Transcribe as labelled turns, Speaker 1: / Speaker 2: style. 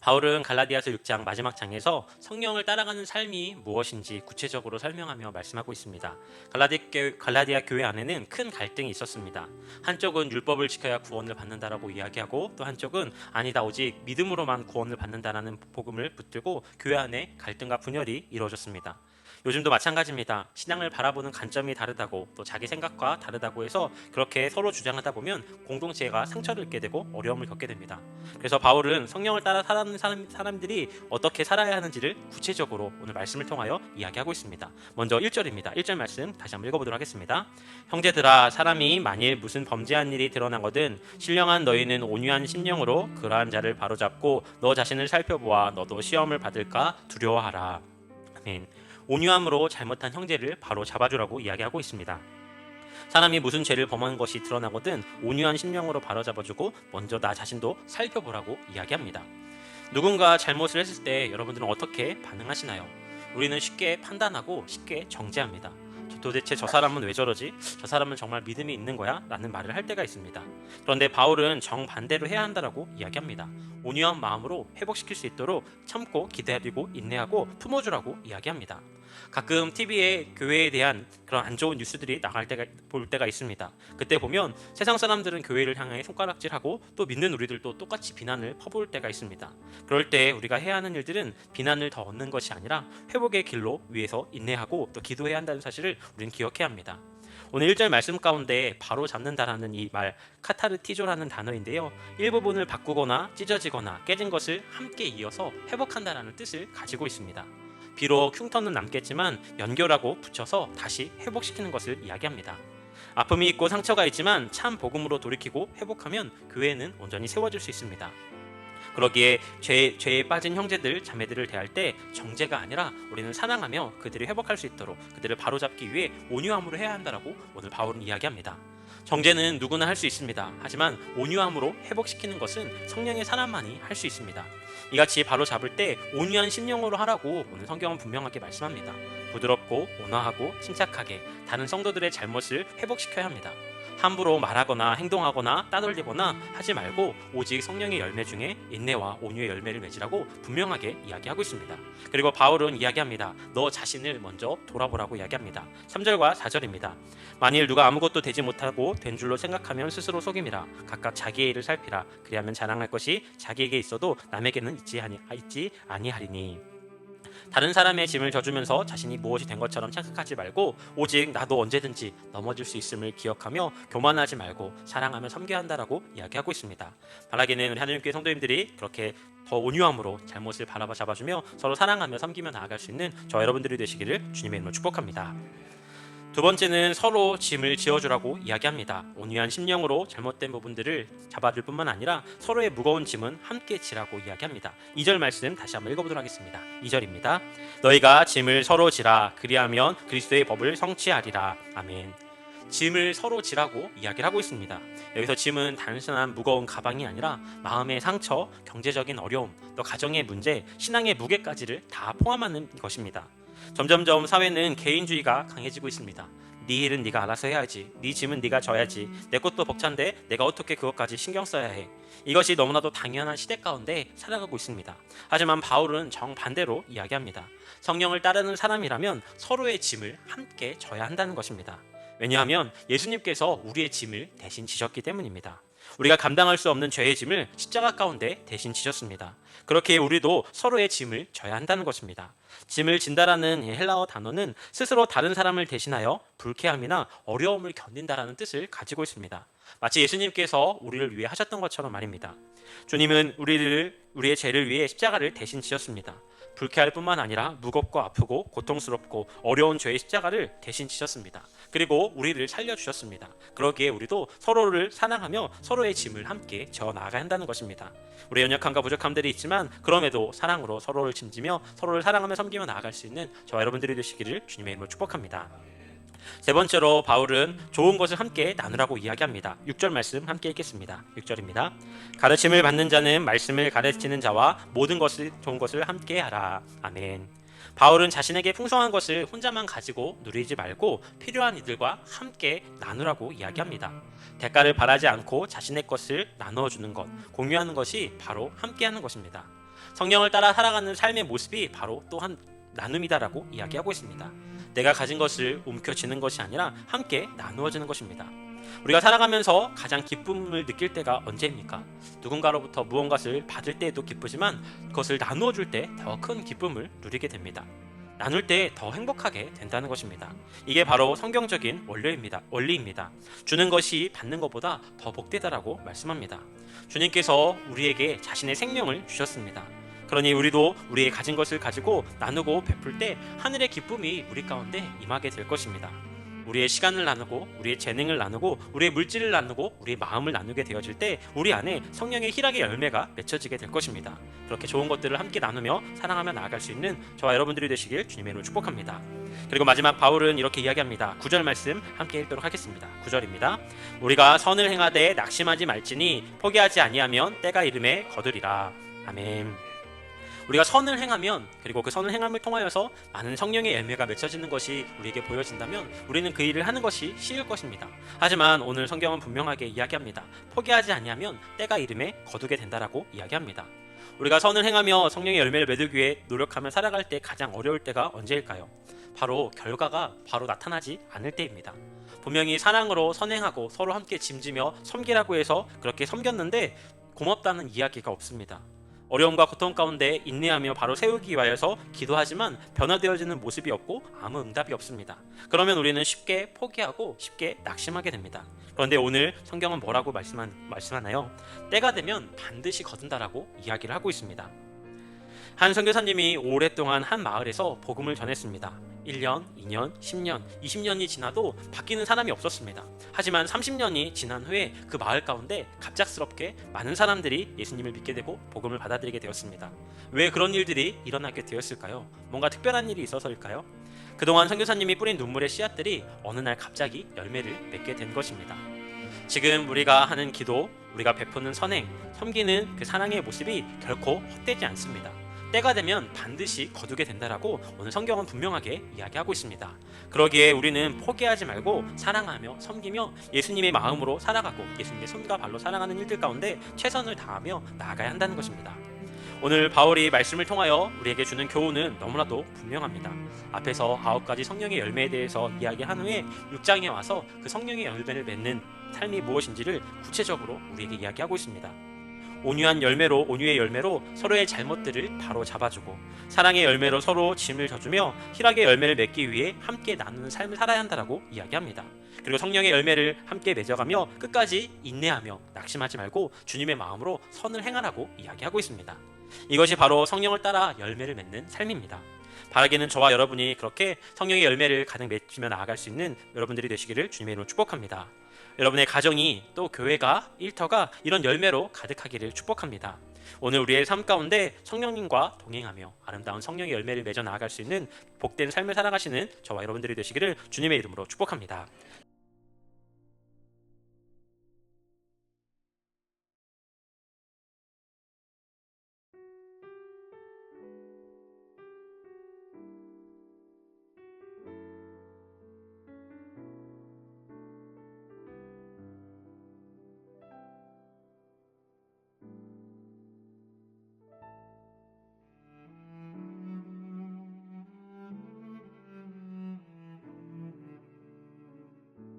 Speaker 1: 바울은 갈라디아서 6장 마지막 장에서 성령을 따라가는 삶이 무엇인지 구체적으로 설명하며 말씀하고 있습니다. 갈라디아 교회 안에는 큰 갈등이 있었습니다. 한쪽은 율법을 지켜야 구원을 받는다라고 이야기하고, 또 한쪽은 아니다, 오직 믿음으로만 구원을 받는다라는 복음을 붙들고 교회 안에 갈등과 분열이 이루어졌습니다. 요즘도 마찬가지입니다. 신앙을 바라보는 관점이 다르다고, 또 자기 생각과 다르다고 해서 그렇게 서로 주장하다 보면 공동체가 상처를 입게 되고 어려움을 겪게 됩니다. 그래서 바울은 성령을 따라 살아가는 사람들이 어떻게 살아야 하는지를 구체적으로 오늘 말씀을 통하여 이야기하고 있습니다. 먼저 1절입니다. 1절 말씀 다시 한번 읽어보도록 하겠습니다. 형제들아, 사람이 만일 무슨 범죄한 일이 드러나거든 신령한 너희는 온유한 심령으로 그러한 자를 바로잡고 너 자신을 살펴보아 너도 시험을 받을까 두려워하라. 아멘. 온유함으로 잘못한 형제를 바로 잡아주라고 이야기하고 있습니다. 사람이 무슨 죄를 범한 것이 드러나거든 온유한 심령으로 바로잡아주고 먼저 나 자신도 살펴보라고 이야기합니다. 누군가 잘못을 했을 때 여러분들은 어떻게 반응하시나요? 우리는 쉽게 판단하고 쉽게 정죄합니다. 도대체 저 사람은 왜 저러지? 저 사람은 정말 믿음이 있는 거야? 라는 말을 할 때가 있습니다. 그런데 바울은 정반대로 해야 한다라고 이야기합니다. 온유한 마음으로 회복시킬 수 있도록 참고 기다리고 인내하고 품어주라고 이야기합니다. 가끔 TV에 교회에 대한 그런 안 좋은 뉴스들이 볼 때가 있습니다. 그때 보면 세상 사람들은 교회를 향해 손가락질하고 또 믿는 우리들도 똑같이 비난을 퍼부을 때가 있습니다. 그럴 때 우리가 해야 하는 일들은 비난을 더 얻는 것이 아니라 회복의 길로 위해서 인내하고 또 기도해야 한다는 사실을 우리는 기억해야 합니다. 오늘 1절 말씀 가운데 바로 잡는다라는 이 말 카타르티조라는 단어인데요, 일부분을 바꾸거나 찢어지거나 깨진 것을 함께 이어서 회복한다라는 뜻을 가지고 있습니다. 비록 흉터는 남겠지만 연결하고 붙여서 다시 회복시키는 것을 이야기합니다. 아픔이 있고 상처가 있지만 참 복음으로 돌이키고 회복하면 교회는 온전히 세워질 수 있습니다. 그러기에 죄에 빠진 형제들, 자매들을 대할 때 정죄가 아니라 우리는 사랑하며 그들이 회복할 수 있도록 그들을 바로잡기 위해 온유함으로 해야 한다라고 오늘 바울은 이야기합니다. 정죄는 누구나 할 수 있습니다. 하지만 온유함으로 회복시키는 것은 성령의 사람만이 할 수 있습니다. 이같이 바로잡을 때 온유한 심령으로 하라고 오늘 성경은 분명하게 말씀합니다. 부드럽고 온화하고 침착하게 다른 성도들의 잘못을 회복시켜야 합니다. 함부로 말하거나 행동하거나 따돌리거나 하지 말고 오직 성령의 열매 중에 인내와 온유의 열매를 맺으라고 분명하게 이야기하고 있습니다. 그리고 바울은 이야기합니다. 너 자신을 먼저 돌아보라고 이야기합니다. 3절과 4절입니다. 만일 누가 아무것도 되지 못하고 된 줄로 생각하면 스스로 속임이라. 각각 자기의 일을 살피라. 그리하면 자랑할 것이 자기에게 있어도 남에게는 있지 아니하리니. 다른 사람의 짐을 져주면서 자신이 무엇이 된 것처럼 착각하지 말고 오직 나도 언제든지 넘어질 수 있음을 기억하며 교만하지 말고 사랑하며 섬겨야 한다라고 이야기하고 있습니다. 바라기는 우리 하나님교회 성도님들이 그렇게 더 온유함으로 잘못을 바라봐주며 서로 사랑하며 섬기며 나아갈 수 있는 저 여러분들이 되시기를 주님의 이름으로 축복합니다. 두 번째는 서로 짐을 지어주라고 이야기합니다. 온유한 심령으로 잘못된 부분들을 잡아줄 뿐만 아니라 서로의 무거운 짐은 함께 지라고 이야기합니다. 2절 말씀 다시 한번 읽어보도록 하겠습니다. 2절입니다. 너희가 짐을 서로 지라. 그리하면 그리스도의 법을 성취하리라. 아멘. 짐을 서로 지라고 이야기를 하고 있습니다. 여기서 짐은 단순한 무거운 가방이 아니라 마음의 상처, 경제적인 어려움, 또 가정의 문제, 신앙의 무게까지를 다 포함하는 것입니다. 점점점 사회는 개인주의가 강해지고 있습니다. 네 일은 네가 알아서 해야지, 네 짐은 네가 져야지, 내 것도 벅찬데 내가 어떻게 그것까지 신경 써야 해. 이것이 너무나도 당연한 시대 가운데 살아가고 있습니다. 하지만 바울은 정반대로 이야기합니다. 성령을 따르는 사람이라면 서로의 짐을 함께 져야 한다는 것입니다. 왜냐하면 예수님께서 우리의 짐을 대신 지셨기 때문입니다. 우리가 감당할 수 없는 죄의 짐을 십자가 가운데 대신 지셨습니다. 그렇게 우리도 서로의 짐을 져야 한다는 것입니다. 짐을 진다라는 헬라어 단어는 스스로 다른 사람을 대신하여 불쾌함이나 어려움을 견딘다라는 뜻을 가지고 있습니다. 마치 예수님께서 우리를 위해 하셨던 것처럼 말입니다. 주님은 우리의 죄를 위해 십자가를 대신 지셨습니다. 불쾌할 뿐만 아니라 무겁고 아프고 고통스럽고 어려운 죄의 십자가를 대신 지셨습니다. 그리고 우리를 살려주셨습니다. 그러기에 우리도 서로를 사랑하며 서로의 짐을 함께 져 나가야 한다는 것입니다. 우리의 연약함과 부족함들이 있지만 그럼에도 사랑으로 서로를 짐지며 서로를 사랑하며 섬기며 나아갈 수 있는 저와 여러분들이 되시기를 주님의 이름으로 축복합니다. 세 번째로 바울은 좋은 것을 함께 나누라고 이야기합니다. 6절 말씀 함께 읽겠습니다. 6절입니다. 가르침을 받는 자는 말씀을 가르치는 자와 모든 것을 좋은 것을 함께 하라. 아멘. 바울은 자신에게 풍성한 것을 혼자만 가지고 누리지 말고 필요한 이들과 함께 나누라고 이야기합니다. 대가를 바라지 않고 자신의 것을 나누어주는 것, 공유하는 것이 바로 함께하는 것입니다. 성령을 따라 살아가는 삶의 모습이 바로 또한 나눔이다라고 이야기하고 있습니다. 내가 가진 것을 움켜쥐는 것이 아니라 함께 나누어지는 것입니다. 우리가 살아가면서 가장 기쁨을 느낄 때가 언제입니까? 누군가로부터 무언가를 받을 때에도 기쁘지만 그것을 나누어 줄 때 더 큰 기쁨을 누리게 됩니다. 나눌 때 더 행복하게 된다는 것입니다. 이게 바로 성경적인 원리입니다. 주는 것이 받는 것보다 더 복되다라고 말씀합니다. 주님께서 우리에게 자신의 생명을 주셨습니다. 그러니 우리도 우리의 가진 것을 가지고 나누고 베풀 때 하늘의 기쁨이 우리 가운데 임하게 될 것입니다. 우리의 시간을 나누고 우리의 재능을 나누고 우리의 물질을 나누고 우리의 마음을 나누게 되어질 때 우리 안에 성령의 희락의 열매가 맺혀지게 될 것입니다. 그렇게 좋은 것들을 함께 나누며 사랑하며 나아갈 수 있는 저와 여러분들이 되시길 주님의 이름으로 축복합니다. 그리고 마지막 바울은 이렇게 이야기합니다. 9절 말씀 함께 읽도록 하겠습니다. 9절입니다. 우리가 선을 행하되 낙심하지 말지니 포기하지 아니하면 때가 이름에 거두리라. 아멘. 우리가 선을 행하면, 그리고 그 선을 행함을 통하여서 많은 성령의 열매가 맺혀지는 것이 우리에게 보여진다면 우리는 그 일을 하는 것이 쉬울 것입니다. 하지만 오늘 성경은 분명하게 이야기합니다. 포기하지 아니하면 때가 이름에 거두게 된다라고 이야기합니다. 우리가 선을 행하며 성령의 열매를 맺기 위해 노력하며 살아갈 때 가장 어려울 때가 언제일까요? 바로 결과가 바로 나타나지 않을 때입니다. 분명히 사랑으로 선행하고 서로 함께 짐지며 섬기라고 해서 그렇게 섬겼는데 고맙다는 이야기가 없습니다. 어려움과 고통 가운데 인내하며 바로 세우기 위하여서 기도하지만 변화되어지는 모습이 없고 아무 응답이 없습니다. 그러면 우리는 쉽게 포기하고 쉽게 낙심하게 됩니다. 그런데 오늘 성경은 뭐라고 말씀하나요? 때가 되면 반드시 거둔다라고 이야기를 하고 있습니다. 한 선교사님이 오랫동안 한 마을에서 복음을 전했습니다. 1년, 2년, 10년, 20년이 지나도 바뀌는 사람이 없었습니다. 하지만 30년이 지난 후에 그 마을 가운데 갑작스럽게 많은 사람들이 예수님을 믿게 되고 복음을 받아들이게 되었습니다. 왜 그런 일들이 일어나게 되었을까요? 뭔가 특별한 일이 있어서일까요? 그동안 선교사님이 뿌린 눈물의 씨앗들이 어느 날 갑자기 열매를 맺게 된 것입니다. 지금 우리가 하는 기도, 우리가 베푸는 선행, 섬기는 그 사랑의 모습이 결코 헛되지 않습니다. 때가 되면 반드시 거두게 된다라고 오늘 성경은 분명하게 이야기하고 있습니다. 그러기에 우리는 포기하지 말고 사랑하며 섬기며 예수님의 마음으로 살아가고 예수님의 손과 발로 살아가는 일들 가운데 최선을 다하며 나아가야 한다는 것입니다. 오늘 바울이 말씀을 통하여 우리에게 주는 교훈은 너무나도 분명합니다. 앞에서 9가지 성령의 열매에 대해서 이야기한 후에 6장에 와서 그 성령의 열매를 맺는 삶이 무엇인지를 구체적으로 우리에게 이야기하고 있습니다. 온유의 열매로 서로의 잘못들을 바로 잡아주고 사랑의 열매로 서로 짐을 져주며 희락의 열매를 맺기 위해 함께 나누는 삶을 살아야 한다라고 이야기합니다. 그리고 성령의 열매를 함께 맺어가며 끝까지 인내하며 낙심하지 말고 주님의 마음으로 선을 행하라고 이야기하고 있습니다. 이것이 바로 성령을 따라 열매를 맺는 삶입니다. 바라기는 저와 여러분이 그렇게 성령의 열매를 가득 맺으며 나아갈 수 있는 여러분들이 되시기를 주님의 이름으로 축복합니다. 여러분의 가정이 또 교회가 일터가 이런 열매로 가득하기를 축복합니다. 오늘 우리의 삶 가운데 성령님과 동행하며 아름다운 성령의 열매를 맺어 나아갈 수 있는 복된 삶을 살아가시는 저와 여러분들이 되시기를 주님의 이름으로 축복합니다.